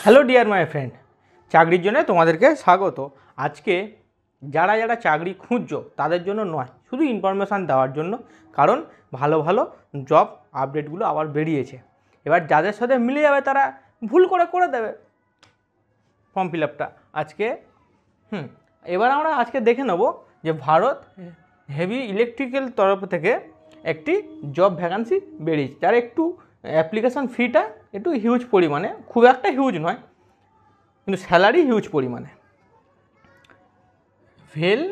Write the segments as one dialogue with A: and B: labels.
A: Hello dear my friend, চাকরির জন্য তোমাদেরকে স্বাগত। আজকে যারা যারা চাকরি খুঁজছো তাদের জন্য নয়, শুধু ইনফরমেশান দেওয়ার জন্য। কারণ ভালো ভালো জব আপডেটগুলো আবার বেরিয়েছে। এবার যাদের সাথে মিলে যাবে তারা ভুল করে দেবে ফর্ম ফিল আপটা আজকে। এবার আমরা আজকে দেখে নেব যে ভারত হেভি ইলেকট্রিক্যাল তরফ থেকে একটি জব ভ্যাকান্সি বেরিয়েছে, যার একটু অ্যাপ্লিকেশান ফিটা একটু হিউজ পরিমাণে, খুব একটা হিউজ নয় কিন্তু স্যালারি হিউজ পরিমাণে। ভেল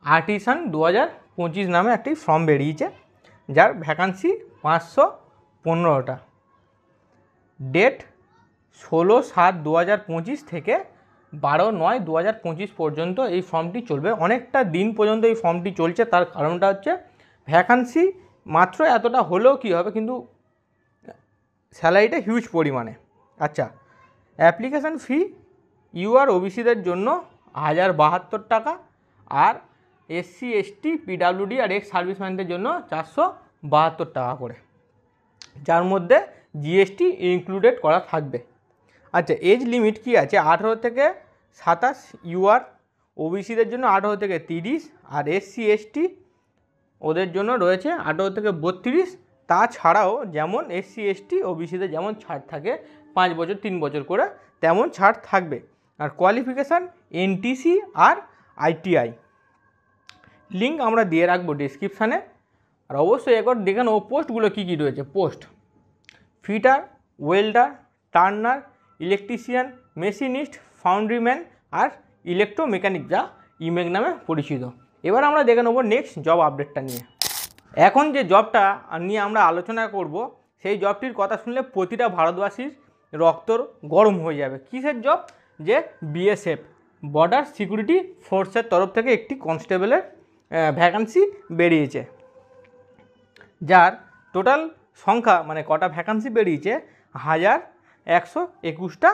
A: আর্টিসান 2025 নামে একটি ফর্ম বেরিয়েছে, যার ভ্যাকান্সি 515টা। ডেট 16/7/2025 থেকে 12/9/2025 পর্যন্ত এই ফর্মটি চলবে। অনেকটা দিন পর্যন্ত এই ফর্মটি চলছে। তার কারণটা হচ্ছে ভ্যাকান্সি মাত্র এতটা হলেও কী হবে, কিন্তু স্যালারিটা হিউজ পরিমাণে। আচ্ছা, অ্যাপ্লিকেশান ফি ইউআর ওবিসিদের জন্য 1072 টাকা, আর এসসি এসটি পিডাব্লিউডি আর এক্স সার্ভিসম্যানদের জন্য 472 টাকা করে, যার মধ্যে জিএসটি ইনক্লুডেড করা থাকবে। আচ্ছা, এজ লিমিট কি আছে? 18 থেকে 27 ইউআর ওবিসিদের জন্য 18 থেকে 30, আর এসসি এসটি ওদের জন্য রয়েছে 18 থেকে 32। তাছাড়াও যেমন এসসি এসটি ওবিসিদের যেমন ছাড় থাকে 5 বছর 3 বছর করে, তেমন ছাড় থাকবে। আর কোয়ালিফিকেশান এনটিসি আর আইটিআই। লিঙ্ক আমরা দিয়ে রাখবো ডিসক্রিপশানে। আর অবশ্যই একবার দেখে নেবো পোস্টগুলো কী কী রয়েছে। Post fitter, welder, turner, electrician, machinist, foundryman আর ইলেকট্রোমেকানিক, যা ইমেক নামে পরিচিত। এবার আমরা দেখে নেবো নেক্সট জব আপডেটটা নিয়ে। এখন যে জবটা নিয়ে আমরা আলোচনা করব, সেই জবটির কথা শুনলে প্রতিটা ভারতবাসীর রক্তর গরম হয়ে যাবে। কিসের জব? যে বিএসএফ বর্ডার সিকিউরিটি ফোর্সের তরফ থেকে একটি কনস্টেবলের ভ্যাকান্সি বেরিয়েছে, যার টোটাল সংখ্যা মানে কটা ভ্যাকান্সি বেরিয়েছে 1121টা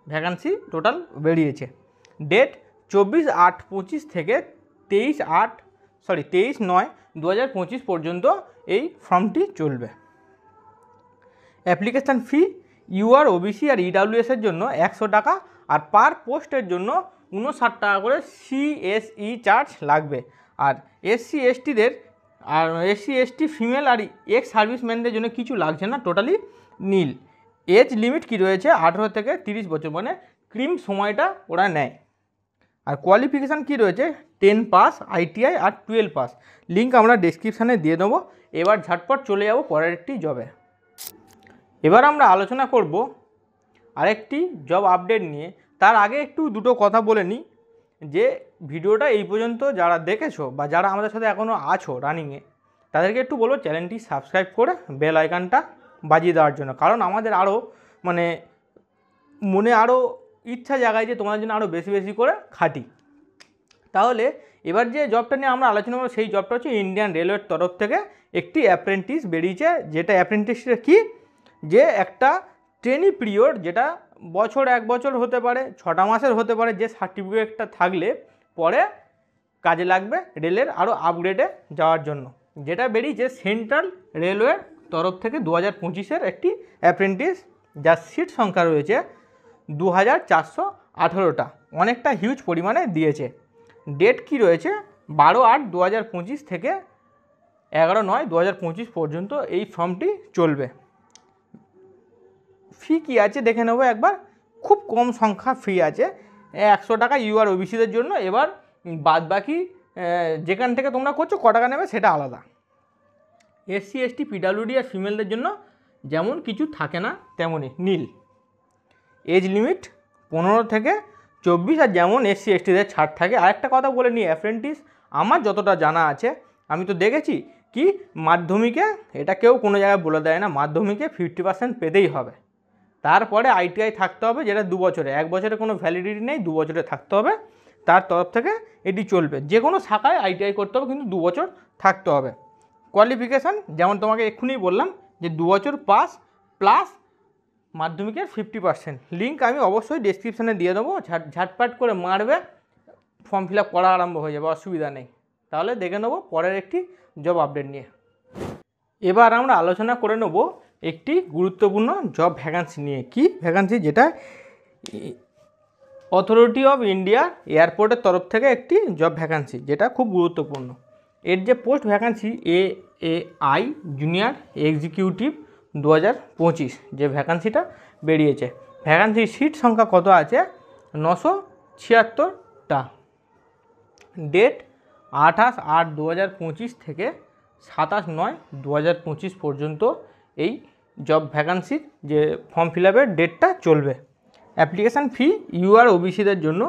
A: ভ্যাকান্সি টোটাল বেরিয়েছে। ডেট 24/8/25 থেকে 23/9/2025 পর্যন্ত এই ফর্মটি চলবে। অ্যাপ্লিকেশান ফি ইউআর ওবিসি আর ইডাব্লিউএসের জন্য 100 টাকা, আর পার পোস্টের জন্য 59 টাকা করে সিএসই চার্জ লাগবে। আর এসসি এসটিদের আর এসসি এসটি ফিমেল আর এক্স সার্ভিসম্যানদের জন্য কিছু লাগছে না, টোটালি নীল। এজ লিমিট কি রয়েছে? 18 থেকে 30 বছর, মানে ক্রিম সময়টা ওরা নেয়। আর কোয়ালিফিকেশান কি রয়েছে? 10 পাস, আইটিআই আর 12 পাস। লিঙ্ক আমরা ডেসক্রিপশানে দিয়ে দেবো। এবার ঝটপট চলে যাব পরের একটি জবে। এবার আমরা আলোচনা করব আরেকটি জব আপডেট নিয়ে। তার আগে একটু দুটো কথা বলে নিই, যে ভিডিওটা এই পর্যন্ত যারা দেখেছো বা যারা আমাদের সাথে এখনও আছো রানিংয়ে, তাদেরকে একটু বলবো চ্যানেলটি সাবস্ক্রাইব করে বেল আইকনটা বাজিয়ে দেওয়ার জন্য। কারণ আমাদের আরও মনে আরও ইচ্ছা জাগায় যে তোমাদের জন্য আরও বেশি বেশি করে খাটি। তাহলে এবার যে জবটা নিয়ে আমরা আলোচনা করবো, সেই জবটা হচ্ছে ইন্ডিয়ান রেলওয়ের তরফ থেকে একটি অ্যাপ্রেন্টিস বেরিয়েছে। যেটা অ্যাপ্রেন্টিসটা কি? যে একটা ট্রেনি পিরিয়ড, যেটা বছর 1 বছর হতে পারে, 6টা মাসের হতে পারে, যে সার্টিফিকেটটা থাকলে পরে কাজে লাগবে রেলের আরও আপগ্রেডে যাওয়ার জন্য। যেটা বেরিয়েছে সেন্ট্রাল রেলওয়ের তরফ থেকে 2025-এর একটি অ্যাপ্রেন্টিস, যার সিট সংখ্যা রয়েছে 2418টা, অনেকটা হিউজ পরিমাণে দিয়েছে। ডেট কি রয়েছে? 12/8/2025 থেকে 11/9/2025 পর্যন্ত এই ফর্মটি চলবে। ফি কী আছে দেখে নেবো একবার। খুব কম সংখ্যা ফি আছে, 100 টাকা ইউআর ওবিসিদের জন্য। এবার বাদ বাকি যেখান থেকে তোমরা করছো ক টাকা নেবে সেটা আলাদা। এসসি এসটি পিডাব্লিউডি আর ফিমেলদের জন্য যেমন কিছু থাকে না তেমনই নীল। এজ লিমিট 15 থেকে 24, আর যেমন এসসি এসটিদের ছাড় থাকে। আরেকটা কথা বলে নিই, অ্যাপ্রেন্টিস আমার যতটা জানা আছে, আমি তো দেখেছি কি মাধ্যমিকে, এটা কেউ কোনো জায়গায় বলে দেয় না, মাধ্যমিকে 50% পেতেই হবে। তারপরে আইটিআই থাকতে হবে, যেটা 2 বছরে, 1 বছরে কোনো ভ্যালিডিটি নেই, 2 বছরে থাকতে হবে। তার তরফ থেকে এটি চলবে। যে কোনো শাখায় আইটিআই করতে হবে, কিন্তু 2 বছর থাকতে হবে। কোয়ালিফিকেশান যেমন তোমাকে এক্ষুনি বললাম, যে 2 বছর পাস প্লাস মাধ্যমিকের 50%। লিঙ্ক আমি অবশ্যই ডেসক্রিপশানে দিয়ে দেবো, ঝাটপাট করে মারবে, ফর্ম ফিল আপ করা আরম্ভ হয়ে যাবে, অসুবিধা নেই। তাহলে দেখে নেবো পরের একটি জব আপডেট নিয়ে। এবার আমরা আলোচনা করে নেব একটি গুরুত্বপূর্ণ জব ভ্যাকান্সি নিয়ে। কি ভ্যাকান্সি? যেটা অথরিটি অফ ইন্ডিয়া এয়ারপোর্টের তরফ থেকে একটি জব ভ্যাকান্সি, যেটা খুব গুরুত্বপূর্ণ। এর যে post vacancy AAI junior executive 2025 যে ভ্যাকান্সিটা বেরিয়েছে, ভ্যাকান্সির সিট সংখ্যা কত আছে? 976টা। ডেট 28/8/2025 থেকে 27/9/2025 পর্যন্ত এই জব ভ্যাকান্সির যে ফর্ম ফিল আপের ডেটটা চলবে। অ্যাপ্লিকেশান ফি UR OBCদের জন্য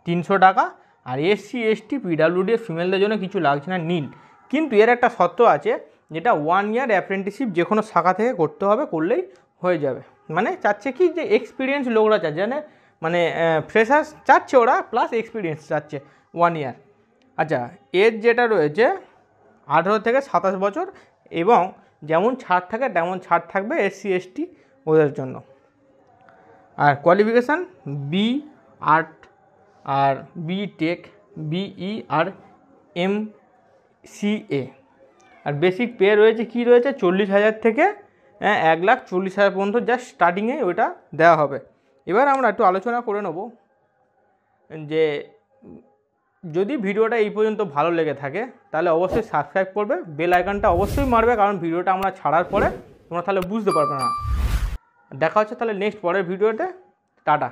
A: 300 টাকা, আর SC ST PWD ফিমেলদের জন্য কিছু লাগছে না, নীল। কিন্তু এর একটা শর্ত আছে, যেটা 1 ইয়ার অ্যাপ্রেন্টিসশিপ যে কোনো শাখা থেকে করতে হবে, করলেই হয়ে যাবে। মানে চাচ্ছে কি যে এক্সপিরিয়েন্স লোকরা চাচ্ছে, মানে ফ্রেশার্স চাচ্ছে ওরা, প্লাস এক্সপিরিয়েন্স চাচ্ছে 1 ইয়ার। আচ্ছা, এজ যেটা রয়েছে 18 থেকে 27 বছর, এবং যেমন ছাড় থাকে তেমন ছাড় থাকবে SC ST ওদের জন্য। আর কোয়ালিফিকেশান BE আর্ট আর BTech BE আর MCA। আর বেসিক পে রয়েছে কি রয়েছে 40,000 থেকে 1,40,000 পর্যন্ত, জাস্ট স্টার্টিংয়ে ওইটা দেওয়া হবে। এবার আমরা একটু আলোচনা করে নেব যে যদি ভিডিওটা এই পর্যন্ত ভালো লেগে থাকে তাহলে অবশ্যই সাবস্ক্রাইব করবে, বেল আইকনটা অবশ্যই মারবে, কারণ ভিডিওটা আমরা ছাড়ার পরে তোমরা তাহলে বুঝতে পারবে না। দেখা হচ্ছে তাহলে নেক্সট পরের ভিডিওতে। টাটা।